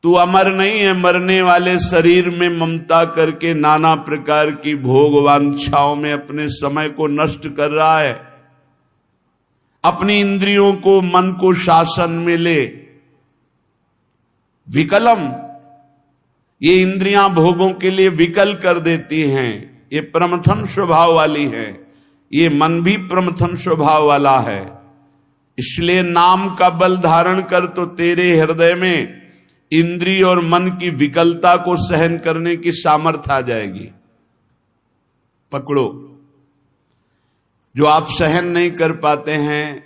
तू अमर नहीं है, मरने वाले शरीर में ममता करके नाना प्रकार की भोग वांछाओं में अपने समय को नष्ट कर रहा है। अपनी इंद्रियों को, मन को शासन में ले। विकलम, ये इंद्रियां भोगों के लिए विकल कर देती हैं, ये प्रमथन स्वभाव वाली है, ये मन भी प्रमथन स्वभाव वाला है। इसलिए नाम का बल धारण कर तो तेरे हृदय में इंद्रिय और मन की विकलता को सहन करने की सामर्थ्य आ जाएगी। पकड़ो, जो आप सहन नहीं कर पाते हैं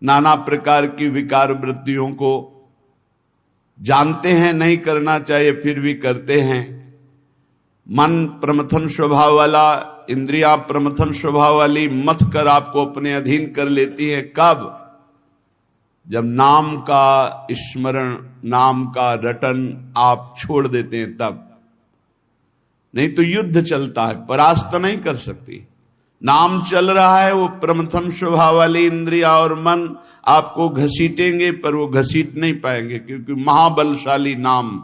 नाना प्रकार की विकार वृत्तियों को, जानते हैं नहीं करना चाहिए फिर भी करते हैं। मन प्रमथन स्वभाव वाला, इंद्रियां प्रमथन स्वभाव वाली मथ कर आपको अपने अधीन कर लेती है। कब? जब नाम का स्मरण, नाम का रटन आप छोड़ देते हैं तब। नहीं तो युद्ध चलता है, परास्त नहीं कर सकती। नाम चल रहा है, वो प्रमथन स्वभाव वाली इंद्रिया और मन आपको घसीटेंगे, पर वो घसीट नहीं पाएंगे, क्योंकि महाबलशाली नाम।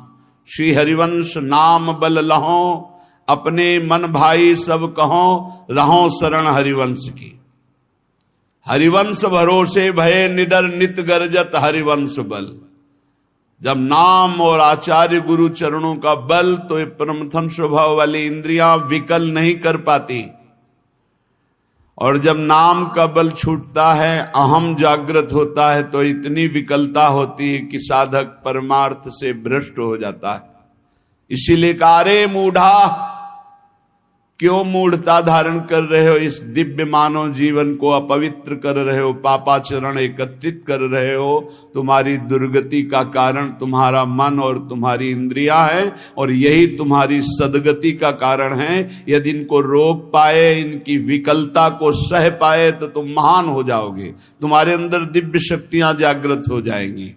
श्री हरिवंश नाम बल लहो, अपने मन भाई सब कहो, रहो शरण हरिवंश की। हरिवंश भरोसे भय निडर नित गर्जत हरिवंश बल। जब नाम और आचार्य गुरु चरणों का बल, तो ये प्रमथन स्वभाव वाली इंद्रियां विकल नहीं कर पाती। और जब नाम का बल छूटता है, अहम जागृत होता है, तो इतनी विकलता होती है कि साधक परमार्थ से भ्रष्ट हो जाता है। इसीलिए कारे मूढ़ा, क्यों मूढ़ता धारण कर रहे हो? इस दिव्य मानव जीवन को अपवित्र कर रहे हो, पापाचरण एकत्रित कर रहे हो। तुम्हारी दुर्गति का कारण तुम्हारा मन और तुम्हारी इंद्रियां है, और यही तुम्हारी सदगति का कारण है। यदि इनको रोक पाए, इनकी विकलता को सह पाए, तो तुम महान हो जाओगे, तुम्हारे अंदर दिव्य शक्तियां जागृत हो जाएंगी।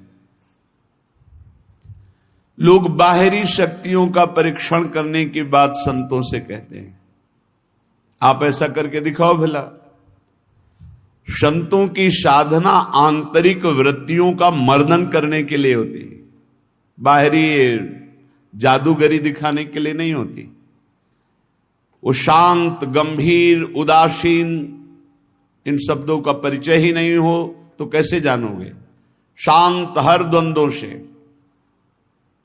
लोग बाहरी शक्तियों का परीक्षण करने की बात संतों से कहते हैं। आप ऐसा करके दिखाओ भला। संतों की साधना आंतरिक वृत्तियों का मर्दन करने के लिए होती है, बाहरी जादूगरी दिखाने के लिए नहीं होती। वो शांत, गंभीर, उदासीन, इन शब्दों का परिचय ही नहीं हो तो कैसे जानोगे? शांत हर द्वंद्वों से,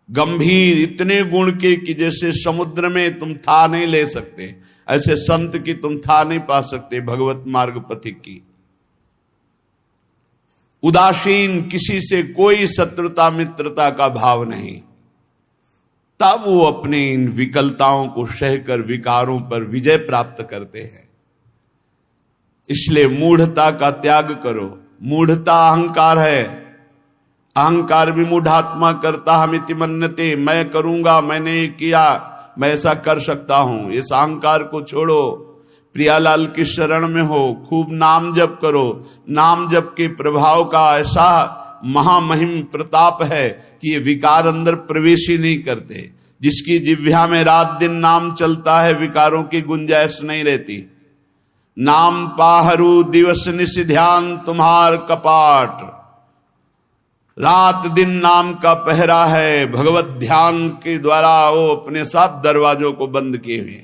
गंभीर इतने गुण के कि जैसे समुद्र में तुम था नहीं ले सकते, ऐसे संत की तुम था नहीं पा सकते, भगवत मार्ग पथिक की। उदासीन, किसी से कोई शत्रुता मित्रता का भाव नहीं। तब वो अपने इन विकलताओं को सहकर विकारों पर विजय प्राप्त करते हैं। इसलिए मूढ़ता का त्याग करो। मूढ़ता अहंकार है। अहंकार भी मूढ़ात्मा करता हमिति मन्यते, मैं करूंगा, मैंने किया, मैं ऐसा कर सकता हूं। इस अहंकार को छोड़ो, प्रियालाल की शरण में हो, खूब नाम जप करो। नाम जप के प्रभाव का ऐसा महामहिम प्रताप है कि ये विकार अंदर प्रवेश ही नहीं करते। जिसकी जिह्वा में रात दिन नाम चलता है, विकारों की गुंजाइश नहीं रहती। नाम पाहरू दिवस निश ध्यान तुम्हार कपाट, रात दिन नाम का पहरा है। भगवत ध्यान के द्वारा वो अपने सब दरवाजों को बंद किए हुए।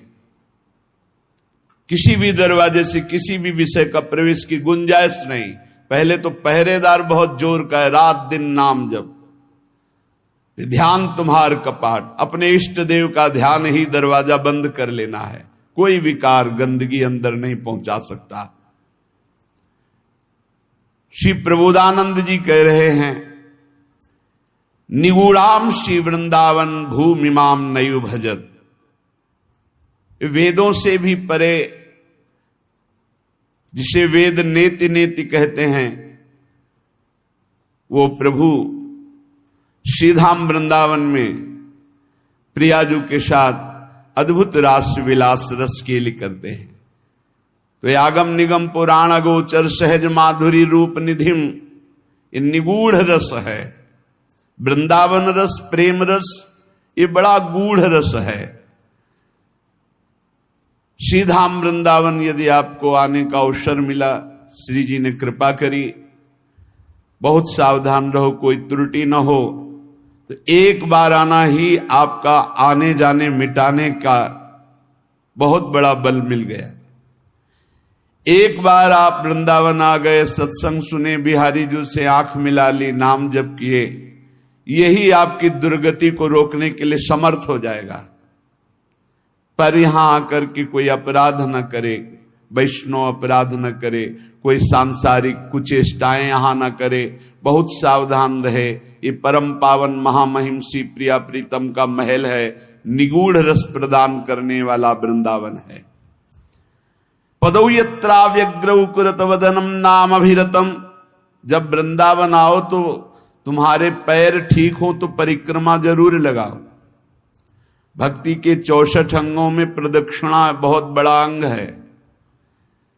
किसी भी दरवाजे से किसी भी विषय का प्रवेश की गुंजाइश नहीं। पहले तो पहरेदार बहुत जोर का है, रात दिन नाम जप, ध्यान तुम्हार कपाट। अपने इष्ट देव का ध्यान ही दरवाजा बंद कर लेना है। कोई विकार, गंदगी अंदर नहीं पहुंचा सकता। श्री प्रबोधानंद जी कह रहे हैं, निगूढ़ाम श्री वृंदावन भूमिमाम नयु भजत। वेदों से भी परे, जिसे वेद नेति नेति कहते हैं, वो प्रभु श्रीधाम वृंदावन में प्रियाजू के साथ अद्भुत रास विलास रस केली करते हैं। तो ये आगम निगम पुराण अगोचर सहज माधुरी रूप निधिम, ये निगूढ़ रस है। वृंदावन रस, प्रेम रस, ये बड़ा गूढ़ रस है। श्रीधाम वृंदावन यदि आपको आने का अवसर मिला, श्री जी ने कृपा करी, बहुत सावधान रहो, कोई त्रुटि न हो। तो एक बार आना ही आपका आने जाने मिटाने का बहुत बड़ा बल मिल गया। एक बार आप वृंदावन आ गए, सत्संग सुने, बिहारी जी से आंख मिला ली, नाम जप किए, यही आपकी दुर्गति को रोकने के लिए समर्थ हो जाएगा। पर यहां आकर के कोई अपराध न करे, वैष्णव अपराध न करे, कोई सांसारिक कुचेष्टाएं यहां न करे, बहुत सावधान रहे। ये परम पावन महामहिम श्री प्रिया प्रीतम का महल है, निगूढ़ रस प्रदान करने वाला वृंदावन है। पदौ यत्रा व्यग्रौ कुरत वदनम नाम अभिरतम। जब वृंदावन आओ तो तुम्हारे पैर ठीक हो तो परिक्रमा जरूर लगाओ। भक्ति के 64 अंगों में प्रदक्षिणा बहुत बड़ा अंग है।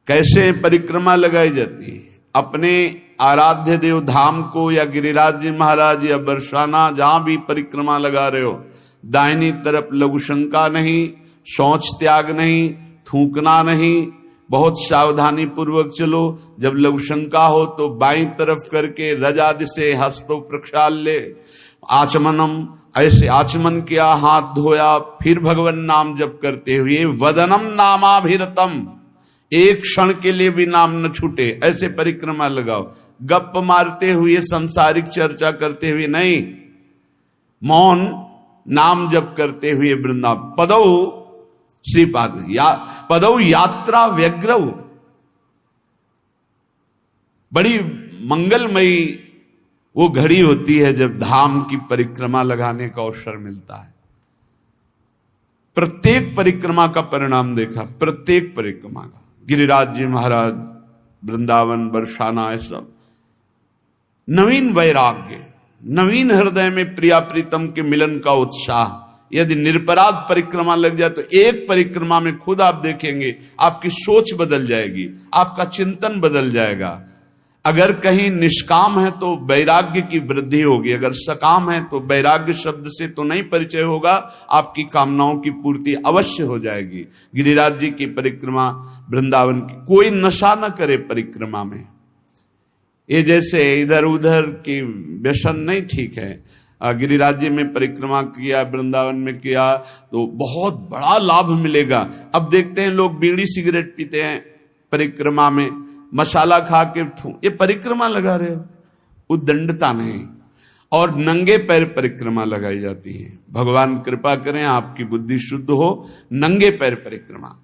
कैसे परिक्रमा लगाई जाती है? अपने आराध्य देव धाम को या गिरिराज जी महाराज या बरसाना जहां भी परिक्रमा लगा रहे हो, दाहिनी तरफ लघुशंका नहीं, शौच त्याग नहीं, थूकना नहीं, बहुत सावधानी पूर्वक चलो। जब लघुशंका हो तो बाईं तरफ करके रजादि से हस्तो प्रक्षाल्य आचमनम, ऐसे आचमन किया, हाथ धोया, फिर भगवान नाम जप करते हुए वदनम नामाभिरतम, एक क्षण के लिए भी नाम न छूटे, ऐसे परिक्रमा लगाओ। गप मारते हुए, संसारिक चर्चा करते हुए नहीं, मौन नाम जप करते हुए वृंदावन। पदौ श्रीपाद पदौ यात्रा व्यग्रौ, बड़ी मंगलमयी वो घड़ी होती है जब धाम की परिक्रमा लगाने का अवसर मिलता है। प्रत्येक परिक्रमा का परिणाम देखा, प्रत्येक परिक्रमा का, गिरिराज जी महाराज, वृंदावन, बरसाना, ये सब नवीन वैराग्य, नवीन हृदय में प्रिया प्रीतम के मिलन का उत्साह। यदि निरपराध परिक्रमा लग जाए तो एक परिक्रमा में खुद आप देखेंगे आपकी सोच बदल जाएगी, आपका चिंतन बदल जाएगा। अगर कहीं निष्काम है तो वैराग्य की वृद्धि होगी, अगर सकाम है तो वैराग्य शब्द से तो नहीं परिचय होगा, आपकी कामनाओं की पूर्ति अवश्य हो जाएगी। गिरिराज जी की परिक्रमा, वृंदावन की, कोई नशा न करे परिक्रमा में। ये जैसे इधर उधर की व्यसन नहीं ठीक है। गिरिराज जी में परिक्रमा किया, वृंदावन में किया तो बहुत बड़ा लाभ मिलेगा। अब देखते हैं लोग बीड़ी सिगरेट पीते हैं परिक्रमा में, मसाला खा के, ये परिक्रमा लगा रहे हो, उद्दंडता नहीं। और नंगे पैर परिक्रमा लगाई जाती है। भगवान कृपा करें आपकी बुद्धि शुद्ध हो, नंगे पैर परिक्रमा।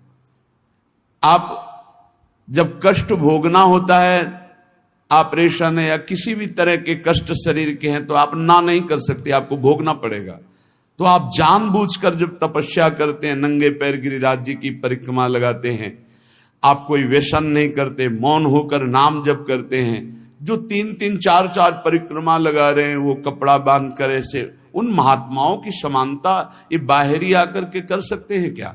आप जब कष्ट भोगना होता है, ऑपरेशन है या किसी भी तरह के कष्ट शरीर के हैं, तो आप ना नहीं कर सकते, आपको भोगना पड़ेगा। तो आप जानबूझकर जब तपस्या करते हैं, नंगे पैर गिरिराज जी की परिक्रमा लगाते हैं, आप कोई व्यसन नहीं करते, मौन होकर नाम जप करते हैं। जो 3-3, 4-4 परिक्रमा लगा रहे हैं, वो कपड़ा बांध कर, ऐसे उन महात्माओं की समानता ये बाहरी आकर के कर सकते हैं क्या?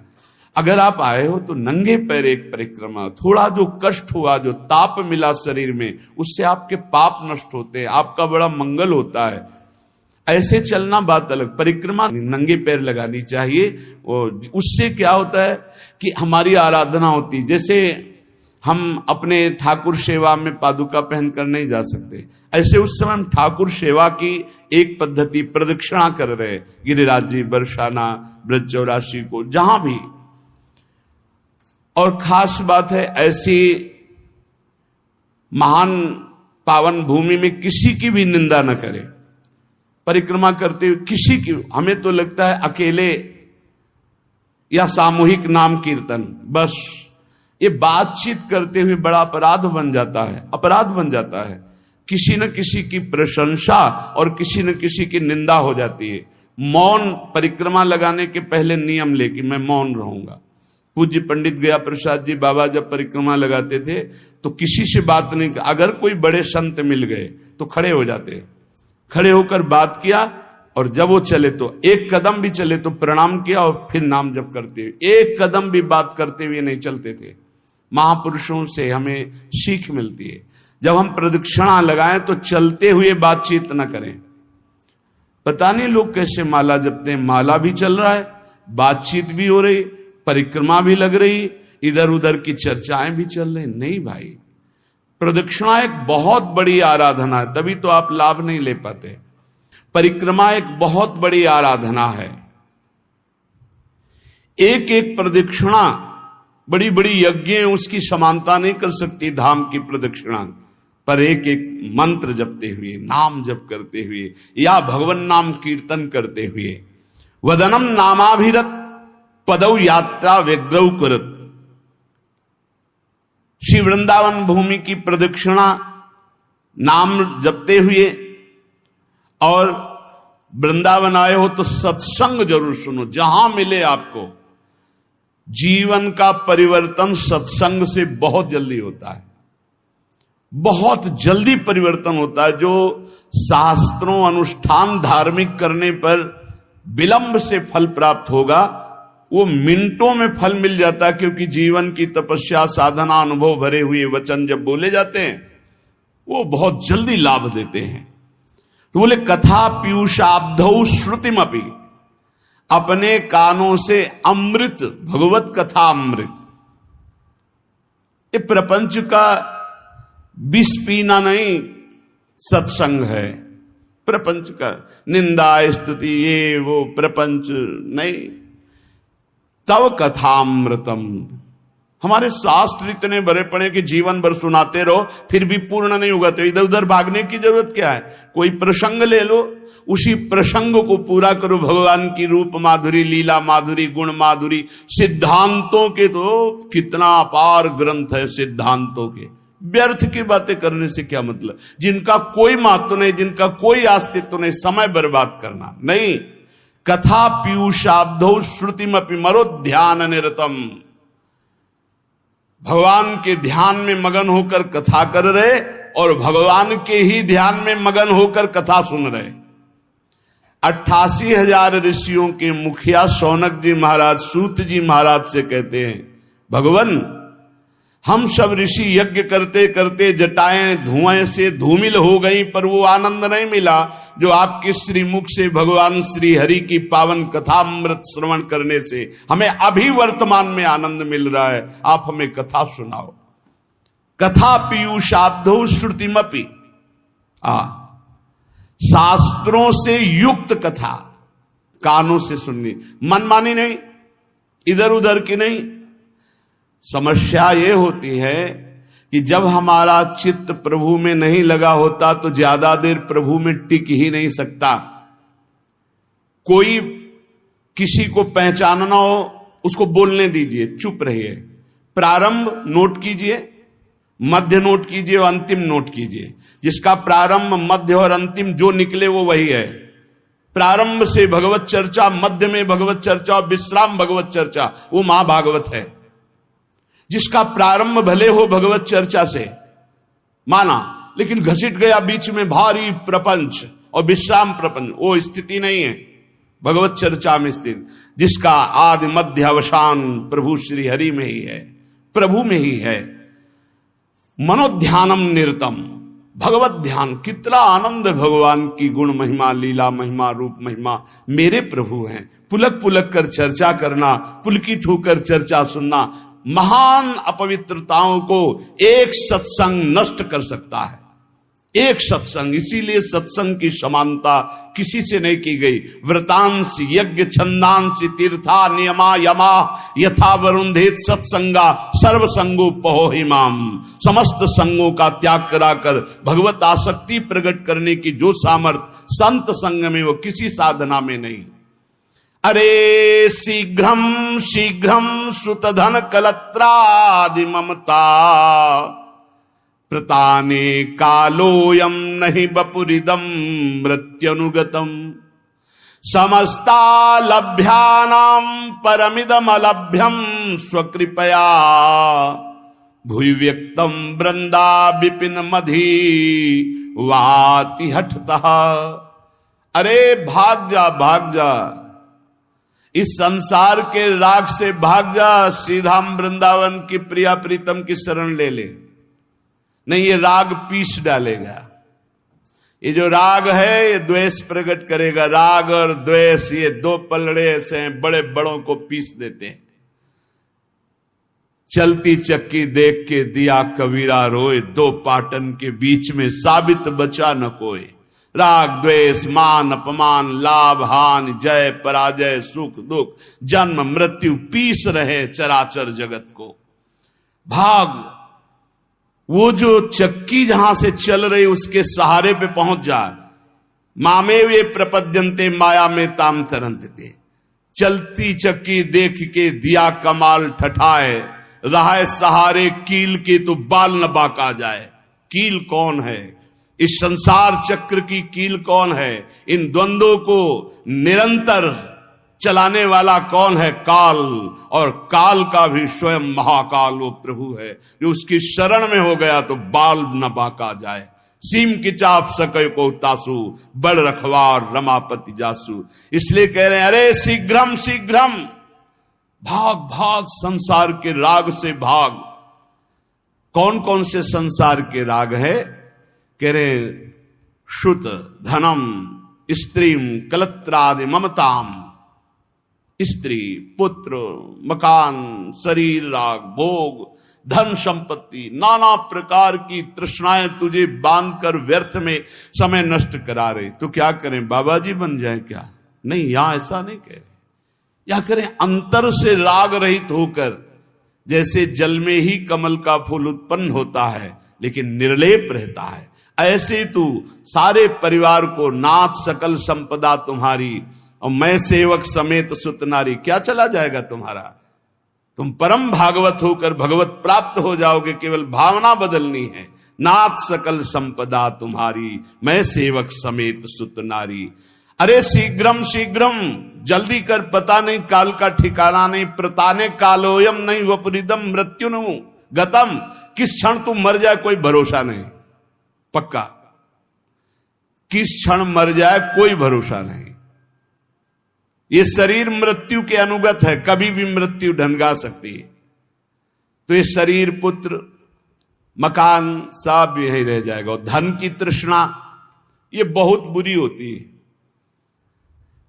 अगर आप आए हो तो नंगे पैर एक परिक्रमा, थोड़ा जो कष्ट हुआ, जो ताप मिला शरीर में, उससे आपके पाप नष्ट होते हैं, आपका बड़ा मंगल होता है। ऐसे चलना बात अलग, परिक्रमा नंगे पैर लगानी चाहिए। उससे क्या होता है कि हमारी आराधना होती, जैसे हम अपने ठाकुर सेवा में पादुका पहनकर नहीं जा सकते, ऐसे उस समय हम ठाकुर सेवा की एक पद्धति प्रदक्षिणा कर रहे, गिरिराज जी, बरसाना, ब्रज 84 को, जहां भी। और खास बात है, ऐसी महान पावन भूमि में किसी की भी निंदा न करें। परिक्रमा करते हुए किसी की, हमें तो लगता है अकेले या सामूहिक नाम कीर्तन, बस ये बातचीत करते हुए बड़ा अपराध बन जाता है, अपराध बन जाता है। किसी न किसी की प्रशंसा और किसी न किसी की निंदा हो जाती है। मौन परिक्रमा लगाने के पहले नियम ले कि मैं मौन रहूंगा। पूज्य पंडित गया प्रसाद जी बाबा जब परिक्रमा लगाते थे तो किसी से बात नहीं, अगर कोई बड़े संत मिल गए तो खड़े हो जाते, खड़े होकर बात किया, और जब वो चले तो एक कदम भी चले तो प्रणाम किया और फिर नाम जप करते हुए, एक कदम भी बात करते हुए नहीं चलते थे। महापुरुषों से हमें सीख मिलती है। जब हम प्रदक्षिणा लगाएं तो चलते हुए बातचीत न करें। पता नहीं लोग कैसे माला जपते हैं, माला भी चल रहा है, बातचीत भी हो रही, परिक्रमा भी लग रही, इधर उधर की चर्चाएं भी चल रही। नहीं भाई, प्रदक्षिणा एक बहुत बड़ी आराधना है, तभी तो आप लाभ नहीं ले पाते। परिक्रमा एक बहुत बड़ी आराधना है। एक एक प्रदक्षिणा, बड़ी बड़ी यज्ञ उसकी समानता नहीं कर सकती धाम की प्रदक्षिणा, पर एक एक मंत्र जपते हुए, नाम जप करते हुए या भगवन नाम कीर्तन करते हुए, वदनम नामाभिरत पदौ यात्रा व्यग्रौ करत। श्री वृंदावन भूमि की प्रदक्षिणा नाम जपते हुए, और वृंदावन आए हो तो सत्संग जरूर सुनो, जहां मिले आपको। जीवन का परिवर्तन सत्संग से बहुत जल्दी होता है, बहुत जल्दी परिवर्तन होता है। जो शास्त्रों अनुष्ठान धार्मिक करने पर विलंब से फल प्राप्त होगा, वो मिनटों में फल मिल जाता है, क्योंकि जीवन की तपस्या साधना अनुभव भरे हुए वचन जब बोले जाते हैं वो बहुत जल्दी लाभ देते हैं। तो बोले कथा पीयूषाब्धौ श्रुतिमपि, अपने कानों से अमृत, भगवत कथा अमृत। ये प्रपंच का विष पीना नहीं सत्संग है, प्रपंच का निंदा स्तुति ये वो प्रपंच नहीं। तव कथामृतम, हमारे शास्त्र इतने भरे पड़े कि जीवन भर सुनाते रहो फिर भी पूर्ण नहीं होगा, तो इधर उधर भागने की जरूरत क्या है। कोई प्रसंग ले लो, उसी प्रसंग को पूरा करो। भगवान की रूप माधुरी, लीला माधुरी, गुण माधुरी, सिद्धांतों के तो कितना अपार ग्रंथ है सिद्धांतों के। व्यर्थ की बातें करने से क्या मतलब, जिनका कोई महत्व नहीं, जिनका कोई अस्तित्व नहीं, समय बर्बाद करना नहीं। कथा पीयूषाब्धौ श्रुतिमपि मरो ध्यान निरतम, भगवान के ध्यान में मगन होकर कथा कर रहे और भगवान के ही ध्यान में मगन होकर कथा सुन रहे। 88,000 ऋषियों के मुखिया शौनक जी महाराज सूत जी महाराज से कहते हैं, भगवान हम सब ऋषि यज्ञ करते करते जटाएं धुएं से धूमिल हो गई, पर वो आनंद नहीं मिला जो आपके श्रीमुख से भगवान श्री हरि की पावन कथामृत श्रवण करने से हमें अभी वर्तमान में आनंद मिल रहा है। आप हमें कथा सुनाओ। कथा पीयूषाब्धौ श्रुतिमपि, शास्त्रों से युक्त कथा कानों से सुननी, मनमानी नहीं, इधर उधर की नहीं। समस्या ये होती है कि जब हमारा चित्त प्रभु में नहीं लगा होता तो ज्यादा देर प्रभु में टिक ही नहीं सकता। कोई किसी को पहचानना हो उसको बोलने दीजिए, चुप रहिए। प्रारंभ नोट कीजिए, मध्य नोट कीजिए और अंतिम नोट कीजिए। जिसका प्रारंभ मध्य और अंतिम जो निकले वो वही है। प्रारंभ से भगवत चर्चा, मध्य में भगवत चर्चा और विश्राम भगवत चर्चा, वो महाभागवत है। जिसका प्रारंभ भले हो भगवत चर्चा से माना, लेकिन घसीट गया बीच में भारी प्रपंच और विश्राम प्रपंच, वो स्थिति नहीं है भगवत चर्चा में स्थित। जिसका आदि मध्य अवसान प्रभु श्री हरि में ही है, प्रभु में ही है। मनोध्यानम निरतम, भगवत ध्यान, कितना आनंद भगवान की गुण महिमा, लीला महिमा, रूप महिमा मेरे प्रभु हैं। पुलक पुलक कर चर्चा करना, पुलकित होकर चर्चा सुनना, महान अपवित्रताओं को एक सत्संग नष्ट कर सकता है। एक सत्संग, इसीलिए सत्संग की समानता किसी से नहीं की गई। व्रतांश यज्ञ छंदांश तीर्था नियमा यमा यथा वरुंधेत सत्संगा सर्वसंगो पहो हिमाम। समस्त संगों का त्याग कराकर भगवत आसक्ति प्रकट करने की जो सामर्थ्य संत संग में, वो किसी साधना में नहीं। अरे शीघ्रम शीघ्रम सुतधन कलत्रादि ममता प्रताने कालोयम नहीं बपुरिदम मृत्युनुगतम। समस्ता लभ्यानाम परमिदम अलभ्यम स्वकृपया भूय व्यक्तम वृंदा विपिन मधी वाति हठतः। अरे भाग जा, भाग जा, इस संसार के राग से भाग जा, सीधा वृंदावन की प्रिया प्रीतम की शरण ले ले। नहीं, ये राग पीस डालेगा। ये जो राग है ये द्वेष प्रकट करेगा। राग और द्वेष ये दो पलड़े ऐसे हैं, बड़े बड़ों को पीस देते हैं। चलती चक्की देख के दिया कबीरा रोए, दो पाटन के बीच में साबित बचा न कोई। राग द्वेष, मान अपमान, लाभ हानि, जय पराजय, सुख दुख, जन्म मृत्यु पीस रहे चराचर जगत को। भाग, वो जो चक्की जहां से चल रही उसके सहारे पे पहुंच जाए। मामे वे प्रपद्यंते माया में ताम तरंतते। चलती चक्की देख के दिया कमाल ठठाए, रहा सहारे कील के तो बाल न बाका जाए। कील कौन है? इस संसार चक्र की कील कौन है? इन द्वंद्वों को निरंतर चलाने वाला कौन है? काल। और काल का भी स्वयं महाकाल वो प्रभु है, जो उसकी शरण में हो गया तो बाल न बाका जाए। सीम की चाप सके को तासु, बड़ रखवार रमापति जासु। इसलिए कह रहे हैं, अरे शीघ्रम शीघ्रम, भाग भाग संसार के राग से भाग। कौन कौन से संसार के राग है? कह रहे श्रुत, धनम, स्त्रीम, कलत्रादि ममताम। स्त्री, पुत्र, मकान, शरीर राग, भोग, धन संपत्ति, नाना प्रकार की तृष्णाएं तुझे बांधकर व्यर्थ में समय नष्ट करा रहे। तो क्या करें? बाबा जी बन जाए क्या? नहीं, यहां ऐसा नहीं कह रहे। या करें अंतर से राग रहित होकर, जैसे जल में ही कमल का फूल उत्पन्न होता है लेकिन निर्लेप रहता है, ऐसे तू सारे परिवार को, नाथ सकल संपदा तुम्हारी और मैं सेवक समेत सुत नारी। क्या चला जाएगा तुम्हारा? तुम परम भागवत होकर भगवत प्राप्त हो जाओगे। केवल भावना बदलनी है। नाथ सकल संपदा तुम्हारी, मैं सेवक समेत सुत नारी। अरे शीघ्रम शीघ्रम, जल्दी कर, पता नहीं काल का ठिकाना नहीं। प्रताने कालोयम नहीं वपुरिदम मृत्युनु गतम। किस क्षण तुम मर जाए कोई भरोसा नहीं। पक्का, किस क्षण मर जाए कोई भरोसा नहीं। ये शरीर मृत्यु के अनुगत है, कभी भी मृत्यु ढंगा सकती है। तो ये शरीर, पुत्र, मकान सब यहीं रह जाएगा। और धन की तृष्णा ये बहुत बुरी होती है।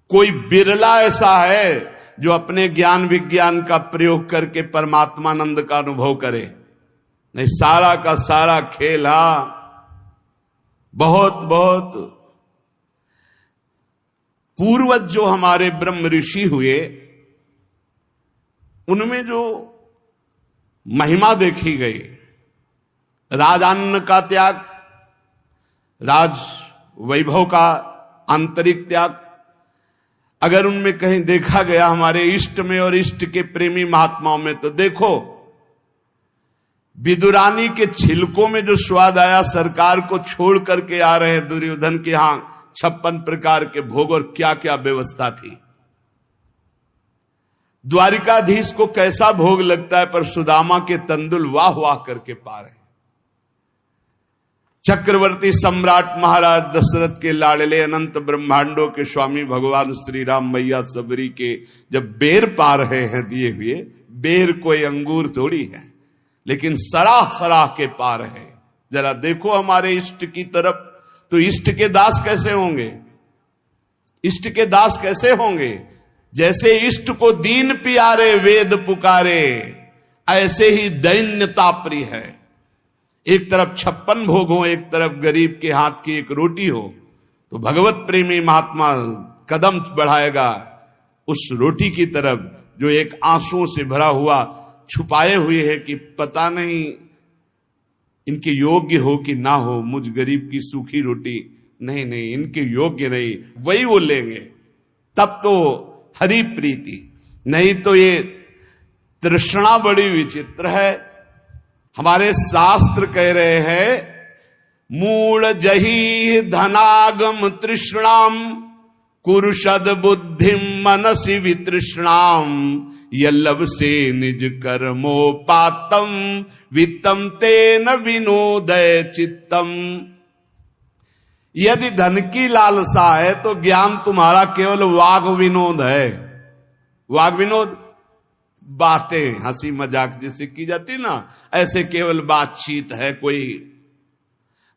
कोई बिरला ऐसा है जो अपने ज्ञान विज्ञान का प्रयोग करके परमात्मानंद का अनुभव करे। नहीं, सारा का सारा खेल, बहुत बहुत पूर्वज जो हमारे ब्रह्म ऋषि हुए, उनमें जो महिमा देखी गई, राजान्न का त्याग, राज वैभव का आंतरिक त्याग, अगर उनमें कहीं देखा गया हमारे इष्ट में और इष्ट के प्रेमी महात्माओं में, तो देखो विदुरानी के छिलकों में जो स्वाद आया, सरकार को छोड़ करके आ रहे दुर्योधन के यहां 56 प्रकार के भोग और क्या क्या व्यवस्था थी। द्वारिकाधीश को कैसा भोग लगता है, पर सुदामा के तंदुल वाह वाह करके पा रहे। चक्रवर्ती सम्राट महाराज दशरथ के लाडले अनंत ब्रह्मांडों के स्वामी भगवान श्री राम मैया सबरी के जब बेर पा रहे हैं दिए हुए, बेर कोई अंगूर थोड़ी है, लेकिन सराह सराह के पा रहे हैं। जरा देखो हमारे इष्ट की तरफ, तो इष्ट के दास कैसे होंगे? इष्ट के दास कैसे होंगे? जैसे इष्ट को दीन प्यारे वेद पुकारे, ऐसे ही दैन्यता प्रिय है। एक तरफ 56 भोग हो, एक तरफ गरीब के हाथ की एक रोटी हो, तो भगवत प्रेमी महात्मा कदम बढ़ाएगा उस रोटी की तरफ जो एक आंसुओं से भरा हुआ छुपाए हुए है कि पता नहीं इनके योग्य हो कि ना हो। मुझ गरीब की सूखी रोटी नहीं, नहीं इनके योग्य नहीं, वही वो लेंगे, तब तो हरि प्रीति। नहीं तो ये तृष्णा बड़ी विचित्र है। हमारे शास्त्र कह रहे हैं, मूल जही धनागम तृष्णाम कुरुषद बुद्धिम मनसि वितृष्णाम यल्लभ से निज कर्मोपातम वित्तम तेन विनोदय चित्तम। यदि धन की लालसा है तो ज्ञान तुम्हारा केवल वाग विनोद है। वाग विनोद बातें, हंसी मजाक जैसे की जाती ना, ऐसे केवल बातचीत है। कोई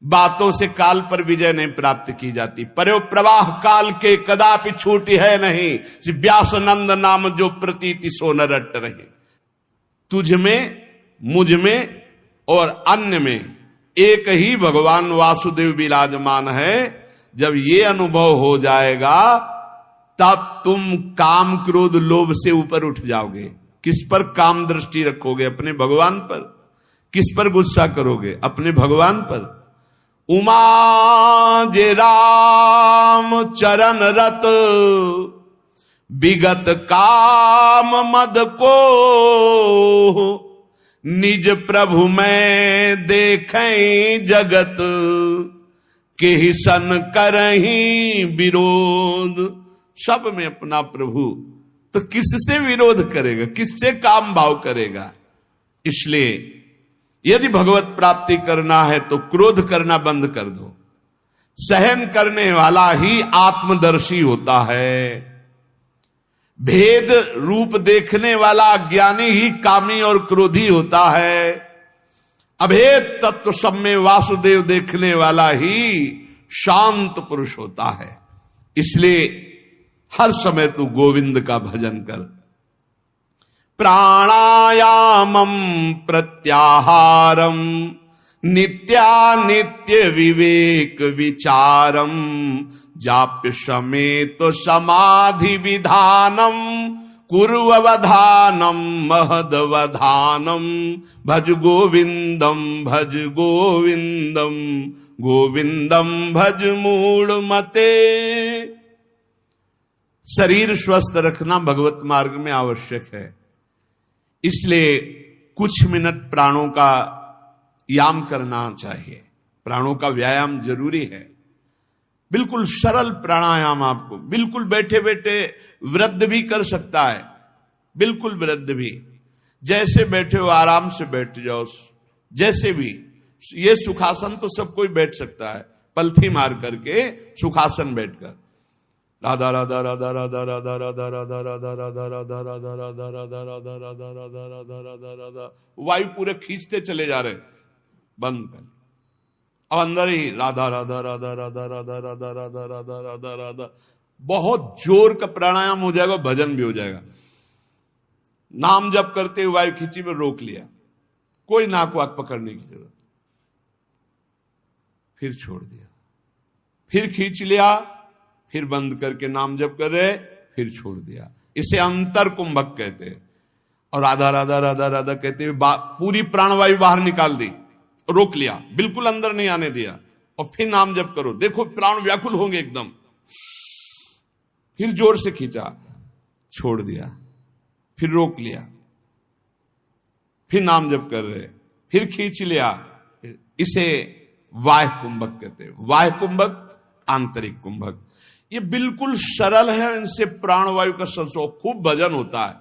बातों से काल पर विजय नहीं प्राप्त की जाती। पर्यो प्रवाह काल के कदापि छूटी है नहीं, व्यास नंद नाम जो प्रतीति सो न रट रहे। तुझ में, मुझ में और अन्य में एक ही भगवान वासुदेव विराजमान है। जब ये अनुभव हो जाएगा तब तुम काम क्रोध लोभ से ऊपर उठ जाओगे। किस पर काम दृष्टि रखोगे? अपने भगवान पर। किस पर गुस्सा करोगे? अपने भगवान पर। उमा जे राम चरण रत विगत काम मद को निज प्रभु में देखें जगत के ही सन करहीं विरोध। सब में अपना प्रभु, तो किससे विरोध करेगा? किससे काम भाव करेगा? इसलिए यदि भगवत प्राप्ति करना है तो क्रोध करना बंद कर दो। सहन करने वाला ही आत्मदर्शी होता है। भेद रूप देखने वाला ज्ञानी ही कामी और क्रोधी होता है। अभेद तत्व सब में वासुदेव देखने वाला ही शांत पुरुष होता है। इसलिए हर समय तू गोविंद का भजन कर। प्राणायामम प्रत्याहारम नित्यानित्य विवेक विचारम जाप्य समेत समाधि विधानम कुर्ववधानम महदवधानम भज गोविंदम गोविंदम भज मूढ़ मते। शरीर स्वस्थ रखना भगवत मार्ग में आवश्यक है। इसलिए कुछ मिनट प्राणों का याम करना चाहिए। प्राणों का व्यायाम जरूरी है। बिल्कुल सरल प्राणायाम, आपको बिल्कुल बैठे बैठे वृद्ध भी कर सकता है। बिल्कुल वृद्ध भी, जैसे बैठे हो आराम से बैठ जाओ। जैसे भी, ये सुखासन तो सब कोई बैठ सकता है, पलथी मार करके सुखासन बैठकर। राधा राधा राधा राधा राधा राधा राधा राधा राधा राधा राधा राधा राधा राधा राधा राधा राधा राधा राधा, वायु पूरे खींचते चले जा रहे, बंद कर। अब अंदर ही राधा राधा राधा राधा राधा राधा राधा राधा राधा राधा, बहुत जोर का प्राणायाम हो जाएगा, भजन भी हो जाएगा। नाम जप करते हुए वायु खींची में रोक लिया, कोई नाक वाक पकड़ने की जरूरत, फिर छोड़ दिया, फिर खींच लिया, फिर बंद करके नाम जप कर रहे, फिर छोड़ दिया। इसे अंतर कुंभक कहते हैं। और राधा राधा राधा राधा कहते हुए पूरी प्राणवायु बाहर निकाल दी, रोक लिया, बिल्कुल अंदर नहीं आने दिया, और फिर नाम जप करो। देखो प्राण व्याकुल होंगे एकदम। फिर जोर से खींचा, छोड़ दिया, फिर रोक लिया, फिर नाम जप कर रहे, फिर खींच लिया। इसे वाह्य कुंभक कहते हैं। वाह्य कुंभक, आंतरिक कुंभक। ये बिल्कुल सरल है। इनसे प्राणवायु का संसर्ग, खूब भजन होता है।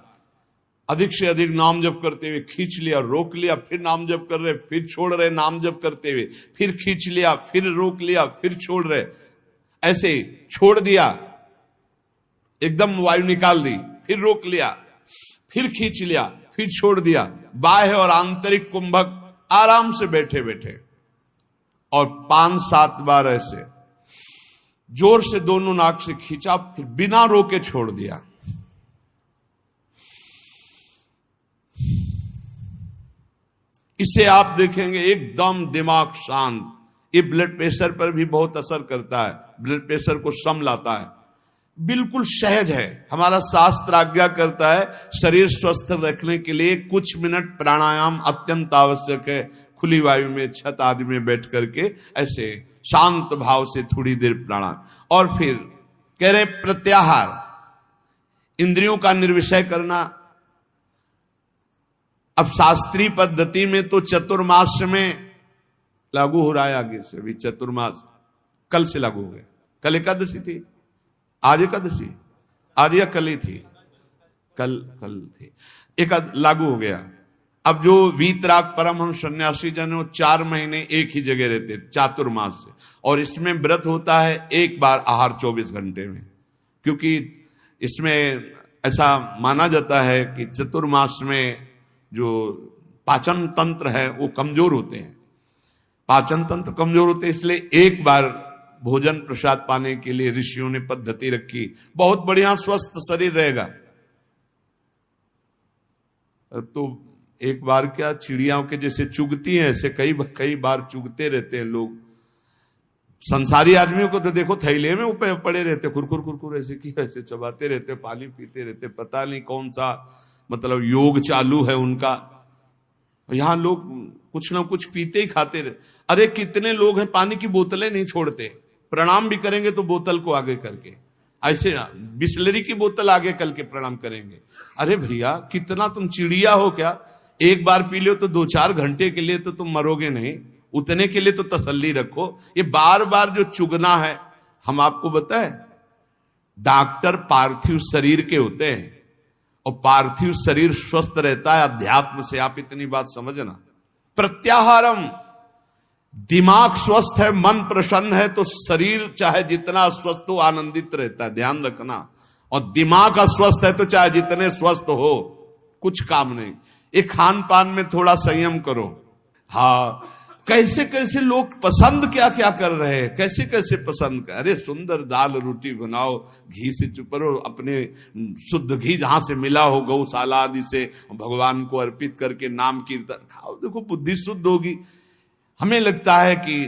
अधिक से अधिक नाम जप करते हुए खींच लिया, रोक लिया, फिर नाम जप कर रहे, फिर छोड़ रहे, नाम जप करते हुए, फिर खींच लिया, फिर रोक लिया, फिर छोड़ रहे। ऐसे छोड़ दिया, एकदम वायु निकाल दी, फिर रोक लिया, फिर खींच लिया, फिर छोड़ दिया। बाह्य और आंतरिक कुंभक आराम से बैठे बैठे, और 5-7 बार ऐसे जोर से दोनों नाक से खींचा, फिर बिना रोके छोड़ दिया। इसे आप देखेंगे एकदम दिमाग शांत। ये ब्लड प्रेशर पर भी बहुत असर करता है, ब्लड प्रेशर को सम लाता है। बिल्कुल सहज है। हमारा शास्त्र आज्ञा करता है शरीर स्वस्थ रखने के लिए कुछ मिनट प्राणायाम अत्यंत आवश्यक है। खुली वायु में, छत आदि में बैठ करके ऐसे शांत भाव से थोड़ी देर प्राणायाम। और फिर कह रहे प्रत्याहार, इंद्रियों का निर्विषय करना। अब शास्त्रीय पद्धति में तो चतुर्मास में लागू हो रहा है, आगे से भी चतुर्मास कल से लागू हो गया। कल एकादशी थी, आज एकादशी, आज या कल ही थी, कल थी, एक लागू हो गया। अब जो वीतराग परमहंस सन्यासी जन वो 4 महीने एक ही जगह रहते चातुर्मास से, और इसमें व्रत होता है एक बार आहार 24 घंटे में। क्योंकि इसमें ऐसा माना जाता है कि चतुर्मास में जो पाचन तंत्र है वो कमजोर होते हैं, पाचन तंत्र कमजोर होते हैं, इसलिए एक बार भोजन प्रसाद पाने के लिए ऋषियों ने पद्धति रखी। बहुत बढ़िया स्वस्थ शरीर रहेगा। अब तो एक बार क्या, चिड़ियाओं के जैसे चुगती हैं, ऐसे कई बार चुगते रहते हैं लोग। संसारी आदमियों को तो देखो थैले में ऊपर पड़े रहते, कुरकुर कुरकुर ऐसे की ऐसे चबाते रहते, पानी पीते रहते, पता नहीं कौन सा मतलब योग चालू है उनका। यहां लोग कुछ ना कुछ पीते ही खाते रहते। अरे कितने लोग हैं पानी की बोतलें नहीं छोड़ते, प्रणाम भी करेंगे तो बोतल को आगे करके, ऐसे बिस्लरी की बोतल आगे करके प्रणाम करेंगे। अरे भैया कितना तुम चिड़िया हो क्या? एक बार पी लो तो 2-4 घंटे के लिए तो तुम मरोगे नहीं, उतने के लिए तो तसल्ली रखो। ये बार बार जो चुगना है, हम आपको बताएं, डॉक्टर पार्थिव शरीर के होते हैं और पार्थिव शरीर स्वस्थ रहता है अध्यात्म से। आप इतनी बात समझना। प्रत्याहारम, दिमाग स्वस्थ है, मन प्रसन्न है तो शरीर चाहे जितना स्वस्थ हो आनंदित रहता है, ध्यान रखना। और दिमाग अस्वस्थ है तो चाहे जितने स्वस्थ हो कुछ काम नहीं। एक खान पान में थोड़ा संयम करो। हाँ, कैसे कैसे लोग पसंद क्या क्या कर रहे हैं, कैसे कैसे पसंद कर। अरे सुंदर दाल रोटी बनाओ, घी से चुपरो, अपने शुद्ध घी जहां से मिला हो गौशाला आदि से, भगवान को अर्पित करके नाम कीर्तन खाओ, देखो बुद्धि शुद्ध होगी। हमें लगता है कि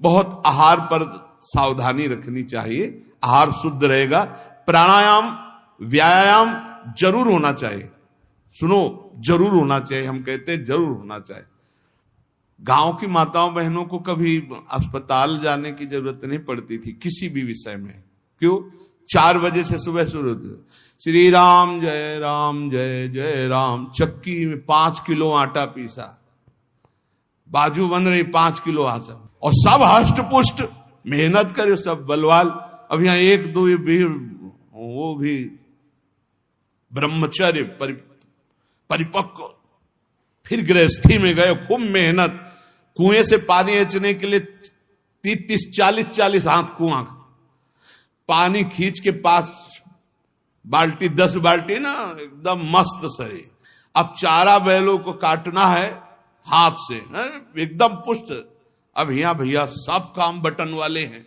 बहुत आहार पर सावधानी रखनी चाहिए, आहार शुद्ध रहेगा। प्राणायाम व्यायाम जरूर होना चाहिए। सुनो, जरूर होना चाहिए, हम कहते हैं जरूर होना चाहिए। गांव की माताओं बहनों को कभी अस्पताल जाने की जरूरत नहीं पड़ती थी किसी भी विषय में। क्यों? 4 बजे से सुबह शुरू होती, श्री राम जय जय राम। चक्की में 5 किलो आटा पीसा, बाजू बन रही 5 किलो आटा, और सब हष्ट पुष्ट मेहनत करे, सब बलवाल। अब यहाँ 1-2 भी, वो भी ब्रह्मचर्य परिपक्व, फिर गृहस्थी में गए, खूब मेहनत। कुएं से पानी खींचने के लिए 30 40 हाथ कुआं, पानी खींच के 5 बाल्टी 10 बाल्टी ना, एकदम मस्त सही। अब चारा बैलों को काटना है हाथ से, एकदम पुष्ट। अब यहाँ भैया सब काम बटन वाले हैं,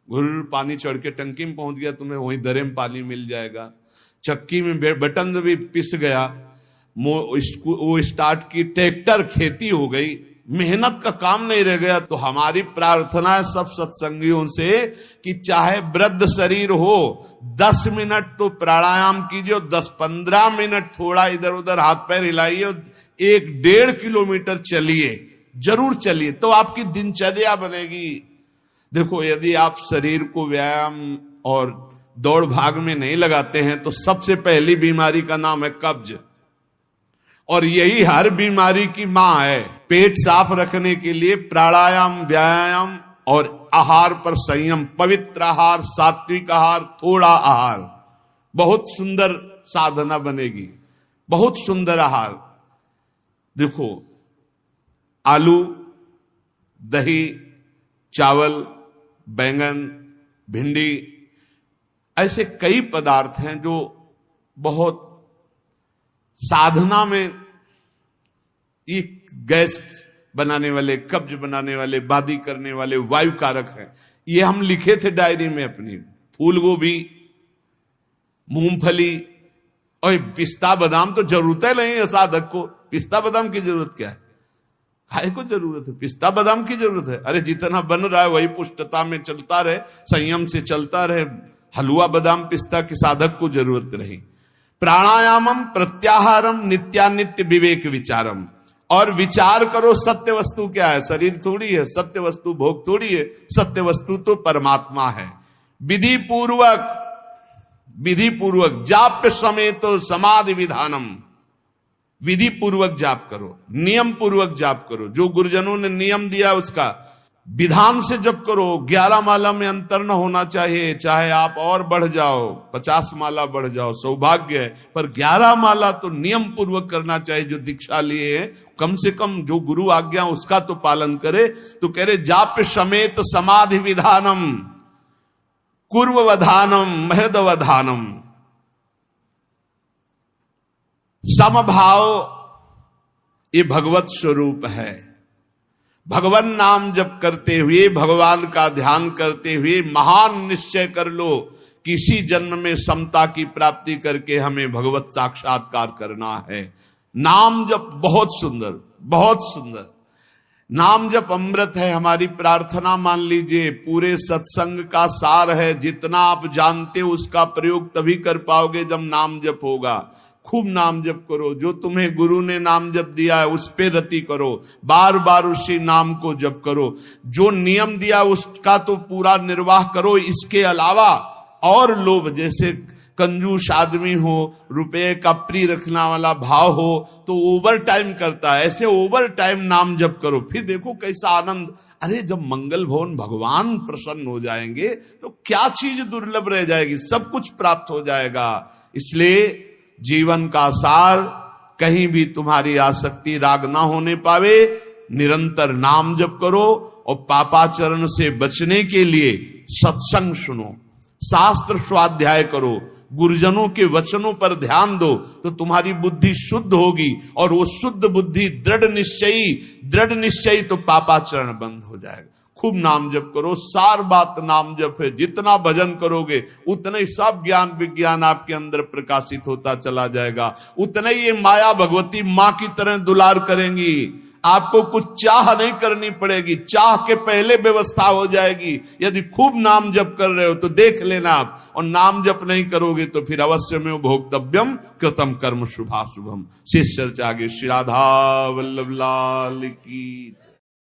घुर पानी चढ़ के टंकी में पहुंच गया, तुम्हें वहीं दरे में पानी मिल जाएगा। चक्की में बटन भी पिस गया, वो स्टार्ट की, ट्रैक्टर खेती हो गई, मेहनत का काम नहीं रह गया। तो हमारी प्रार्थना है सब सत्संगियों से कि चाहे वृद्ध शरीर हो, 10 मिनट तो प्राणायाम कीजिए, 10-15 मिनट थोड़ा इधर उधर हाथ पैर हिलाइए, 1-1.5 किलोमीटर चलिए, जरूर चलिए, तो आपकी दिनचर्या बनेगी। देखो, यदि आप शरीर को व्यायाम और दौड़ भाग में नहीं लगाते हैं तो सबसे पहली बीमारी का नाम है कब्ज, और यही हर बीमारी की मां है। पेट साफ रखने के लिए प्राणायाम व्यायाम और आहार पर संयम, पवित्र आहार, सात्विक आहार, थोड़ा आहार, बहुत सुंदर साधना बनेगी, बहुत सुंदर आहार। देखो, आलू, दही, चावल, बैंगन, भिंडी, ऐसे कई पदार्थ हैं जो बहुत साधना में ये गैस बनाने वाले, कब्ज बनाने वाले, बादी करने वाले वायु कारक हैं। ये हम लिखे थे डायरी में अपनी। फूल गोभी, मूंगफली और पिस्ता बादाम तो जरूरत है नहीं है साधक को। पिस्ता बादाम की जरूरत क्या है? खाए को जरूरत है, पिस्ता बादाम की जरूरत है। अरे जितना बन रहा है वही पुष्टता में चलता रहे, संयम से चलता रहे। हलवा बादाम पिस्ता की साधक को जरूरत नहीं। प्राणायामम प्रत्याहारम नित्यानित्य विवेक विचारम, और विचार करो सत्य वस्तु क्या है। शरीर थोड़ी है, सत्य वस्तु भोग थोड़ी है, सत्य वस्तु तो परमात्मा है। विधि पूर्वक जाप्य समेत समाधि विधानम, विधि पूर्वक जाप करो, नियम पूर्वक जाप करो। जो गुरुजनों ने नियम दिया उसका विधान से जप करो। 11 माला में अंतर न होना चाहिए, चाहे आप और बढ़ जाओ, 50 माला बढ़ जाओ, सौभाग्य है, पर 11 माला तो नियम पूर्वक करना चाहिए। जो दीक्षा लिए है कम से कम जो गुरु आज्ञा उसका तो पालन करे। तो कह रहे जाप्य समेत समाधि विधानम, कुर्ववधानम महदवधानम। समभाव ये भगवत स्वरूप है। भगवान नाम जप करते हुए, भगवान का ध्यान करते हुए महान निश्चय कर लो कि इसी जन्म में समता की प्राप्ति करके हमें भगवत साक्षात्कार करना है। नाम जप बहुत सुंदर, बहुत सुंदर। नाम जप अमृत है। हमारी प्रार्थना मान लीजिए पूरे सत्संग का सार है। जितना आप जानते हो उसका प्रयोग तभी कर पाओगे जब नाम जप होगा। खूब नाम जप करो। जो तुम्हें गुरु ने नाम जप दिया है उस पे रति करो, बार बार उसी नाम को जप करो। जो नियम दिया उसका तो पूरा निर्वाह करो। इसके अलावा और लोभ, जैसे कंजूस आदमी हो, रुपए का प्रिय रखना वाला भाव हो तो ओवर टाइम करता है, ऐसे ओवर टाइम नाम जप करो। फिर देखो कैसा आनंद। अरे जब मंगल भवन भगवान प्रसन्न हो जाएंगे तो क्या चीज दुर्लभ रह जाएगी, सब कुछ प्राप्त हो जाएगा। इसलिए जीवन का सार, कहीं भी तुम्हारी आसक्ति राग ना होने पावे, निरंतर नाम जप करो। और पापाचरण से बचने के लिए सत्संग सुनो, शास्त्र स्वाध्याय करो, गुरुजनों के वचनों पर ध्यान दो तो तुम्हारी बुद्धि शुद्ध होगी। और वो शुद्ध बुद्धि दृढ़ निश्चयी तो पापाचरण बंद हो जाएगा। खूब नाम जप करो। सार बात नाम जप है। जितना भजन करोगे उतना ही सब ज्ञान विज्ञान आपके अंदर प्रकाशित होता चला जाएगा। उतना ही ये माया भगवती माँ की तरह दुलार करेंगी। आपको कुछ चाह नहीं करनी पड़ेगी, चाह के पहले व्यवस्था हो जाएगी। यदि खूब नाम जप कर रहे हो तो देख लेना आप, और नाम जप नहीं करोगे तो फिर अवश्य में भोक्तव्यम कृतम कर्म शुभाशुभम। शेष चर्चा आगे। श्री राधा वल्लभ लाल की।